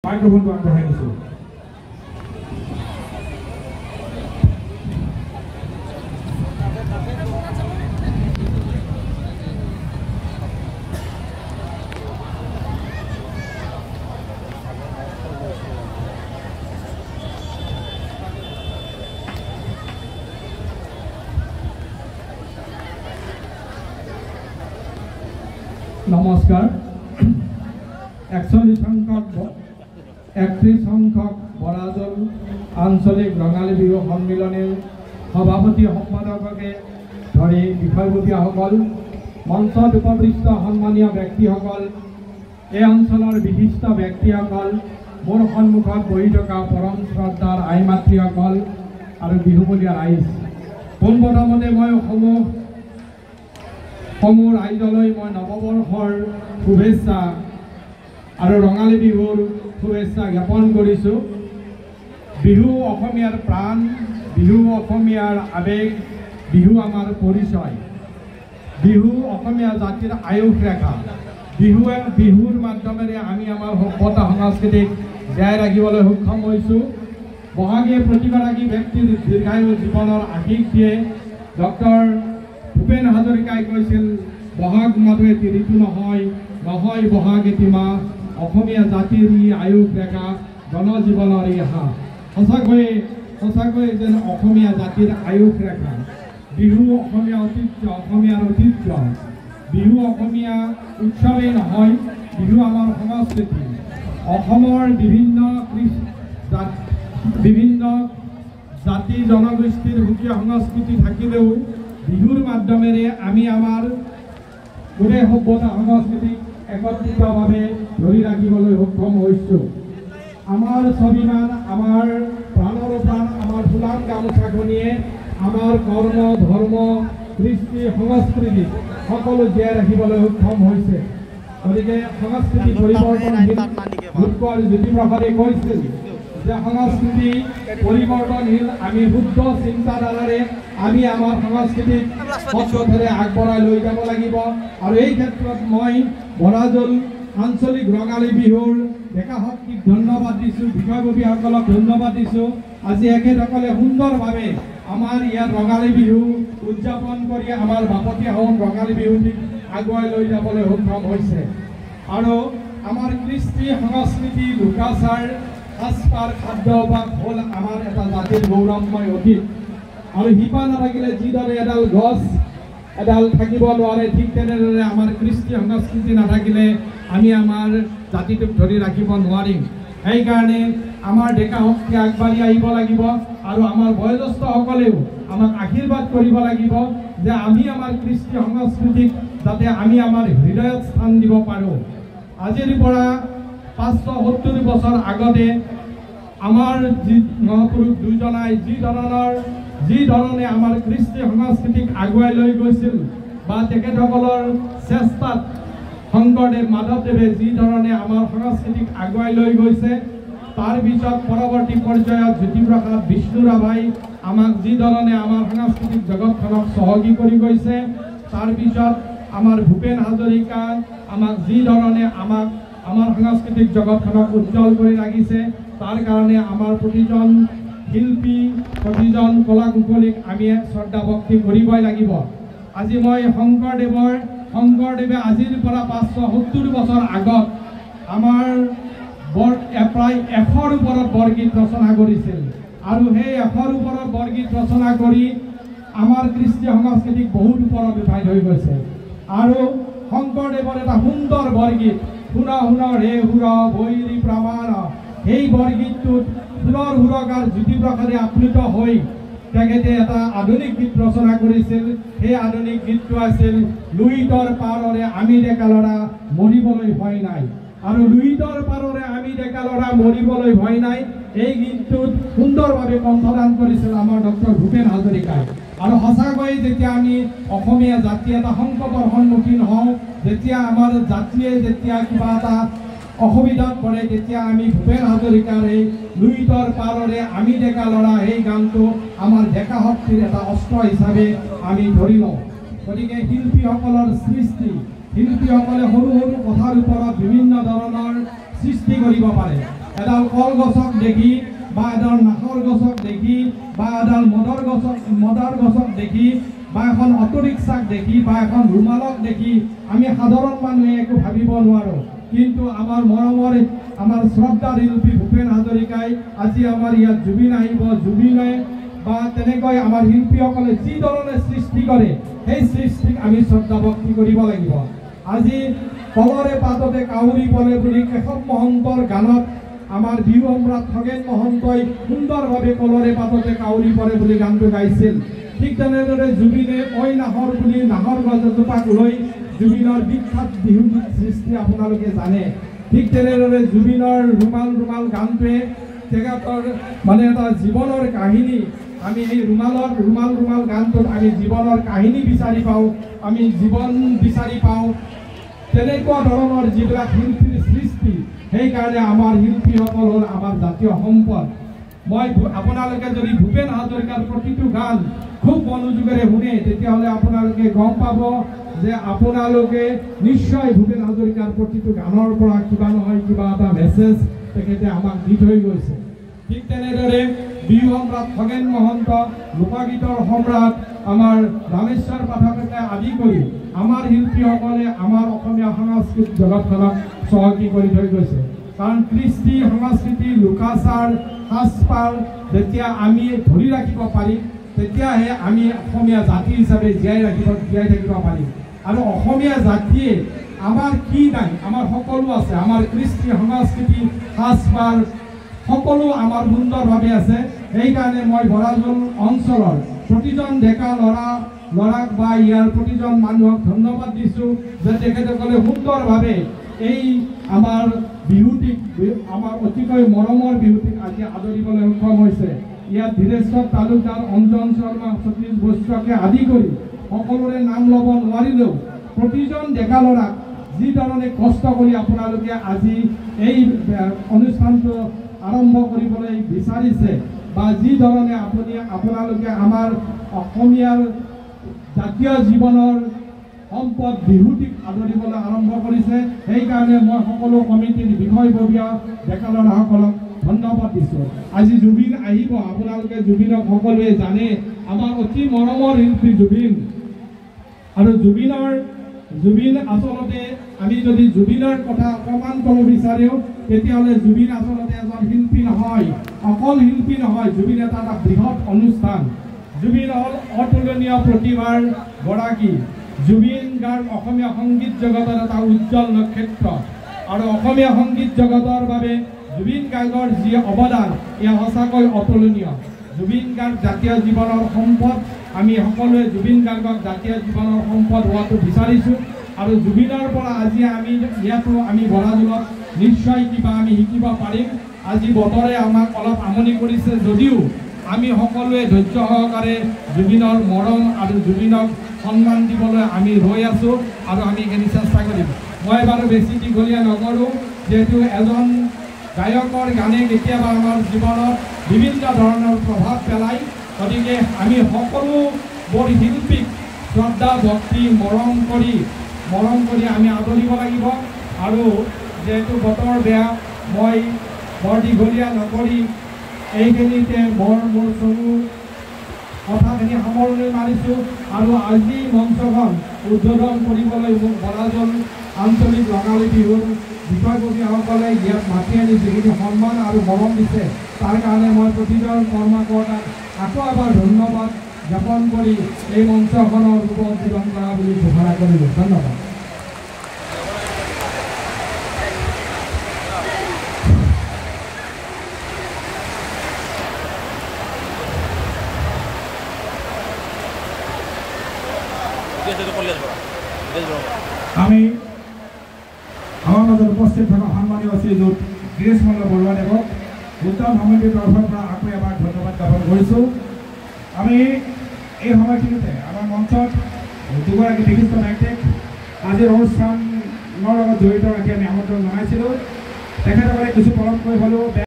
মাইক্ৰফোনটো আগবঢ়াই দিছোঁ। নমস্কাৰ। 31 সংখ্যক বৰাজল আঞ্চলিক ৰঙালী বিহু সন্মিলনীৰ সভাপতি সম্পাদককে ধৰি বিষয়ববীয়াসকল, মঞ্চত উপবিষ্ট সন্মানীয় ব্যক্তিসকল, এই অঞ্চলৰ বিশিষ্ট ব্যক্তিসকল, মোৰ সন্মুখত বহি থকা পৰম শ্ৰদ্ধাৰ আই মাতৃসকল আৰু বিহুবলীয়া ৰাইজ, পোনপ্ৰথমতে মই সমূহ ৰাইজলৈ মই নৱবৰ্ষৰ শুভেচ্ছা আৰু ৰঙালী বিহুৰ শুভেচ্ছা জ্ঞাপন কৰিছোঁ। বিহু অসমীয়াৰ প্ৰাণ, বিহু অসমীয়াৰ আৱেগ, বিহু আমাৰ পৰিচয়, বিহু অসমীয়া জাতিৰ আয়ুস ৰেখা। বিহুৰ মাধ্যমেৰে আমি আমাৰ সভ্যতা সংস্কৃতিক জীয়াই ৰাখিবলৈ সক্ষম হৈছোঁ। বহাগীয়ে প্ৰতিগৰাকী ব্যক্তিৰ দীৰ্ঘায়ু জীৱনৰ আশীষ দিয়ে। ডক্টৰ ভূপেন হাজৰিকাই কৈছিল, বহাগ মাহটোৱে এটি ঋতু নহয়, নহয় বহাগ এটি মাহ, অসমীয়া জাতিৰ ই আয়ুস ৰেখা, জনজীৱনৰ ই হাঁহ। সঁচাকৈয়ে যেন অসমীয়া জাতিৰ আয়ুস ৰেখা। বিহু অসমীয়া ঐতিহ্য, অসমীয়াৰ ঐতিহ্য। বিহু অসমীয়া উৎসৱেই নহয়, বিহু আমাৰ সংস্কৃতি। অসমৰ বিভিন্ন জাতি জনগোষ্ঠীৰ সুকীয়া সংস্কৃতি থাকিলেও বিহুৰ মাধ্যমেৰে আমি আমাৰ গোটেই সভ্যতা সংস্কৃতিক একত্ৰিতভাৱে ধৰি ৰাখিবলৈ সক্ষম হৈছোঁ। আমাৰ স্বাভিমান, আমাৰ প্ৰাণৰ প্ৰাণ, আমাৰ ফুলাম গামোচাখনিয়ে আমাৰ কৰ্ম, ধৰ্ম, কৃষ্টি, সংস্কৃতি সকলো জীয়াই ৰাখিবলৈ সক্ষম হৈছে। গতিকে সংস্কৃতি পৰিৱৰ্তনশীল। ভূতকৰ জ্যোতিপ্ৰসাদে কৈছিল যে সংস্কৃতি পৰিৱৰ্তনশীল। আমি শুদ্ধ চিন্তাধাৰাৰে আমি আমাৰ সংস্কৃতিক পথৰে আগবঢ়াই লৈ যাব লাগিব। আৰু এই ক্ষেত্ৰত মই বৰাজল আঞ্চলিক ৰঙালী বিহুৰ ডেকা শক্তিক ধন্যবাদ দিছোঁ, বিষয়ববীয়াসকলক ধন্যবাদ দিছোঁ। আজি এখেতসকলে সুন্দৰভাৱে আমাৰ ইয়াত ৰঙালী বিহু উদযাপন কৰি আমাৰ বাপতিসাহোন ৰঙালী বিহুটিক আগুৱাই লৈ যাবলৈ সক্ষম হৈছে। আৰু আমাৰ কৃষ্টি, সংস্কৃতি, লোকাচাৰ, সাজপাৰ, খাদ্যাভ্যাস হ'ল আমাৰ এটা জাতিৰ গৌৰৱময় অতীত। আৰু শিপা নাথাকিলে যিদৰে এডাল গছ এডাল থাকিব নোৱাৰে, ঠিক তেনেদৰে আমাৰ কৃষ্টি সংস্কৃতি নাথাকিলে আমি আমাৰ জাতিটোক ধৰি ৰাখিব নোৱাৰিম। সেইকাৰণে আমাৰ ডেকা শক্তি আগবাঢ়ি আহিব লাগিব আৰু আমাৰ বয়োজ্যেষ্ঠসকলেও আমাক আশীৰ্বাদ কৰিব লাগিব যে আমি আমাৰ কৃষ্টি সংস্কৃতিক যাতে আমি আমাৰ হৃদয়ত স্থান দিব পাৰোঁ। আজিৰ পৰা 570 বছৰ আগতে আমাৰ যি মহাপুৰুষ দুজনাই যি ধৰণে আমাৰ কৃষ্টি সংস্কৃতিক আগুৱাই লৈ গৈছিল, বা তেখেতসকলৰ চেষ্টাত শংকৰদেৱ, মাধৱদেৱে যি ধৰণে আমাৰ সংস্কৃতিক আগুৱাই লৈ গৈছে, তাৰ পিছত পৰৱৰ্তী পৰ্যায়ত জ্যোতিপ্ৰসাদ, বিষ্ণুৰাভাই আমাক যি ধৰণে আমাৰ সাংস্কৃতিক জগতখনক চহকী কৰি গৈছে, তাৰ পিছত আমাৰ ভূপেন হাজৰিকা আমাক যি ধৰণে আমাৰ সাংস্কৃতিক জগতখনক উজ্জ্বল কৰি ৰাখিছে, তাৰ কাৰণে আমাৰ প্ৰতিজন শিল্পী, প্ৰতিজন কলা কুশলীক আমি শ্ৰদ্ধা ভক্তি কৰিবই লাগিব। আজি মই শংকৰদেৱে আজিৰ পৰা 570 বছৰ আগত আমাৰ প্ৰায় 100ৰ ওপৰত বৰগীত ৰচনা কৰিছিল। আৰু সেই 100ৰ ওপৰত বৰগীত ৰচনা কৰি আমাৰ কৃষ্টি সংস্কৃতিক বহুত ওপৰত উঠাই থৈ গৈছে। আৰু শংকৰদেৱৰ এটা সুন্দৰ বৰগীত, শুনা শুনা ৰে সুৰ ভৈৰী প্ৰামাণ, সেই বৰগীতটোত সুৰৰ সুৰকাৰ জ্যোতিপ্ৰসাদে আপ্লুত হৈ তেখেতে এটা আধুনিক গীত ৰচনা কৰিছিল। সেই আধুনিক গীতটো আছিল লুইতৰ পাৰৰে আমি ডেকা ল'ৰা মৰিবলৈ ভয় নাই। আৰু লুইতৰ পাৰৰে আমি ডেকা ল'ৰা মৰিবলৈ ভয় নাই, এই গীতটোত সুন্দৰভাৱে কণ্ঠদান কৰিছিল আমাৰ ডক্টৰ ভূপেন হাজৰিকাই। আৰু সঁচাকৈয়ে যেতিয়া আমি অসমীয়া জাতি এটা সংকটৰ সন্মুখীন হওঁ, যেতিয়া আমাৰ জাতিয়ে যেতিয়া কিবা এটা অসুবিধাত পৰে, তেতিয়া আমি ভূপেন হাজৰিকাৰ এই লুইতৰ পাৰৰে আমি ডেকা ল'ৰা এই গানটো আমাৰ ডেকা শক্তিৰ এটা অস্ত্ৰ হিচাপে আমি ধৰি লওঁ। গতিকে শিল্পীসকলৰ সৃষ্টি, শিল্পীসকলে সৰু সৰু কথাৰ ওপৰত বিভিন্ন ধৰণৰ সৃষ্টি কৰিব পাৰে। এডাল কলগছক দেখি বা এডাল নাহৰ গছক দেখি বা এডাল মদাৰ গছক দেখি বা এখন অটো ৰিক্সাক দেখি বা এখন ৰুমালক দেখি আমি সাধাৰণ মানুহে একো ভাবিব নোৱাৰোঁ। কিন্তু আমাৰ মৰমৰ আমাৰ শ্ৰদ্ধাৰ শিল্পী ভূপেন হাজৰিকাই আজি আমাৰ ইয়াত জুবিন আহিব, জুবিনে বা তেনেকৈ আমাৰ শিল্পীসকলে যি ধৰণে সৃষ্টি কৰে সেই সৃষ্টিক আমি শ্ৰদ্ধা ভক্তি কৰিব লাগিব। আজি কলৰে পাততে কাউৰী পৰে বুলি কেশৱ মহন্তৰ গানত আমাৰ বিহু সম্ৰাট খগেন মহন্তই সুন্দৰভাৱে কলৰে পাততে কাউৰী পৰে বুলি গানটো গাইছিল। ঠিক তেনেদৰে জুবিনে ঐ নাহৰ বুলি নাহৰ গছ এজোপাক লৈ জুবিনৰ বিখ্যাত বিহু গীত সৃষ্টি আপোনালোকে জানে। ঠিক তেনেদৰে জুবিনৰ ৰুমাল ৰুমাল গানটোৱে তেখেতৰ মানে এটা জীৱনৰ কাহিনী। আমি এই ৰুমাল ৰুমাল গানটোত আমি জীৱনৰ কাহিনী বিচাৰি পাওঁ, আমি জীৱন বিচাৰি পাওঁ। তেনেকুৱা ধৰণৰ যিবিলাক শিল্পীৰ সৃষ্টি, সেইকাৰণে আমাৰ শিল্পীসকল হ'ল আমাৰ জাতীয় সম্পদ। মই আপোনালোকে যদি ভূপেন হাজৰিকাৰ প্ৰতিটো গান খুব মনোযোগেৰে শুনে তেতিয়াহ'লে আপোনালোকে গম পাব যে আপোনালোকে নিশ্চয় ভূপেন হাজৰিকাৰ প্ৰতিটো গানৰ পৰা কিবা নহয় কিবা এটা মেছেজ তেখেতে আমাক দি থৈ গৈছে। ঠিক তেনেদৰে বিহু সম্ৰাট খগেন মহন্ত, লোকগীতৰ সম্ৰাট আমাৰ ৰামেশ্বৰ পাঠকে আদি কৰি আমাৰ শিল্পীসকলে আমাৰ অসমীয়া সাংস্কৃতিক জগতখনক চহকী কৰি থৈ গৈছে। কাৰণ কৃষ্টি সংস্কৃতি লোকাচাৰ সাজপাৰ যেতিয়া আমি ধৰি ৰাখিব পাৰিম তেতিয়াহে আমি অসমীয়া জাতি হিচাপে জীয়াই থাকিব পাৰিম। আৰু অসমীয়া জাতিয়ে আমাৰ কি নাই, আমাৰ সকলো আছে। আমাৰ কৃষ্টি সংস্কৃতি সাজপাৰ সকলো আমাৰ সুন্দৰভাৱে আছে। সেইকাৰণে মই বৰাজল অঞ্চলৰ প্ৰতিজন ডেকা ল'ৰাক বা ইয়াৰ প্ৰতিজন মানুহক ধন্যবাদ দিছোঁ যে তেখেতসকলে সুন্দৰভাৱে এই আমাৰ বিহুটিক, আমাৰ অতিকৈ মৰমৰ বিহুটিক আজি আদৰিবলৈ সক্ষম হৈছে। ইয়াত ধীৰেশ্বৰ তালুকদাৰ, অঞ্জন শৰ্মা, সতীশ বৈশ্যকে আদি কৰি সকলোৰে নাম ল'ব নোৱাৰিলেও প্ৰতিজন ডেকা ল'ৰাক যি ধৰণে কষ্ট কৰি আপোনালোকে আজি এই অনুষ্ঠানটো আৰম্ভ কৰিবলৈ বিচাৰিছে বা যি ধৰণে আপোনালোকে আমাৰ অসমীয়াৰ জাতীয় জীৱনৰ সম্পদ বিহুটিক আদৰিবলৈ আৰম্ভ কৰিছে, সেইকাৰণে মই সকলো কমিটিৰ বিষয়ববীয়া ডেকা ল'ৰাসকলক ধন্যবাদ দিছোঁ। আজি জুবিন আহিব, আপোনালোকে জুবিনক সকলোৱে জানে, আমাৰ অতি মৰমৰ শিল্পী জুবিন। আৰু জুবিন আচলতে আমি যদি জুবিনৰ কথা অকণমান ক'ব বিচাৰোঁ তেতিয়াহ'লে জুবিন আচলতে এজন শিল্পী নহয়, অকল শিল্পী নহয়, জুবিন এটা বৃহৎ অনুষ্ঠান। জুবিন হ'ল অতুলনীয় প্ৰতিভাৰ গৰাকী। জুবিন গাৰ্গ অসমীয়া সংগীত জগতৰ এটা উজ্জ্বল নক্ষত্ৰ। আৰু অসমীয়া সংগীত জগতৰ বাবে জুবিন গাৰ্গৰ যি অৱদান এয়া সঁচাকৈ অতুলনীয়। জুবিন গাৰ্গ জাতীয় জীৱনৰ সম্পদ। আমি সকলোৱে জুবিন গাৰ্গক জাতীয় জীৱনৰ সম্পদ হোৱাটো বিচাৰিছোঁ। আৰু জুবিনৰ পৰা আজি আমি ইয়াতো আমি বৰাজলত নিশ্চয় কিবা আমি শিকিব পাৰিম। আজি বতৰে আমাক অলপ আমনি কৰিছে যদিও আমি সকলোৱে ধৈৰ্য সহকাৰে জুবিনৰ মৰম আৰু জুবিনক সন্মান দিবলৈ আমি ৰৈ আছোঁ আৰু আমি এইখিনি চেষ্টা কৰিম। মই বাৰু বেছি দীঘলীয়া নকৰোঁ, যিহেতু এজন গায়কৰ গানে কেতিয়াবা আমাৰ জীৱনত বিভিন্ন ধৰণৰ প্ৰভাৱ পেলায়। গতিকে আমি সকলোবোৰ শিল্পীক শ্ৰদ্ধা ভক্তি মৰম কৰি আমি আদৰিব লাগিব। আৰু যিহেতু বতৰ বেয়া, মই বৰ দীঘলীয়া নকৰি এইখিনিতে মোৰ চমু কথাখিনি সামৰণি মাৰিছোঁ। আৰু আজি মঞ্চখন উদ্বোধন কৰিবলৈ মোক বৰাজল আঞ্চলিক ৰঙালী বিহুৰ বিষয়ববীয়াসকলে ইয়াত মাতি আনি যিখিনি সন্মান আৰু মৰম দিছে তাৰ কাৰণে মই প্ৰতিজন কৰ্মকৰ্তাক আকৌ এবাৰ ধন্যবাদ জ্ঞাপন কৰি এই মঞ্চখনৰ ৰূপ উদ্বোধন কৰা বুলি ঘোষণা কৰিলোঁ। ধন্যবাদ। আমি আমাৰ মাজত উপস্থিত থকা সন্মানীয় শ্ৰীযুত গিৰীশ মল্ল বৰুৱাদেৱক উত্তম সমিতিৰ তৰফৰ পৰা আকৌ এবাৰ ধন্যবাদ জ্ঞাপন কৰিছোঁ। আমি এই সময়খিনিতে আমাৰ মঞ্চত দুগৰাকী বিশিষ্ট ব্যক্তিক আজিৰ অনুষ্ঠানৰ লগত জড়িত ৰাখি আমি আমন্ত্ৰণ জনাইছিলোঁ। তেখেতসকলে কিছু পলমকৈ হ'লেও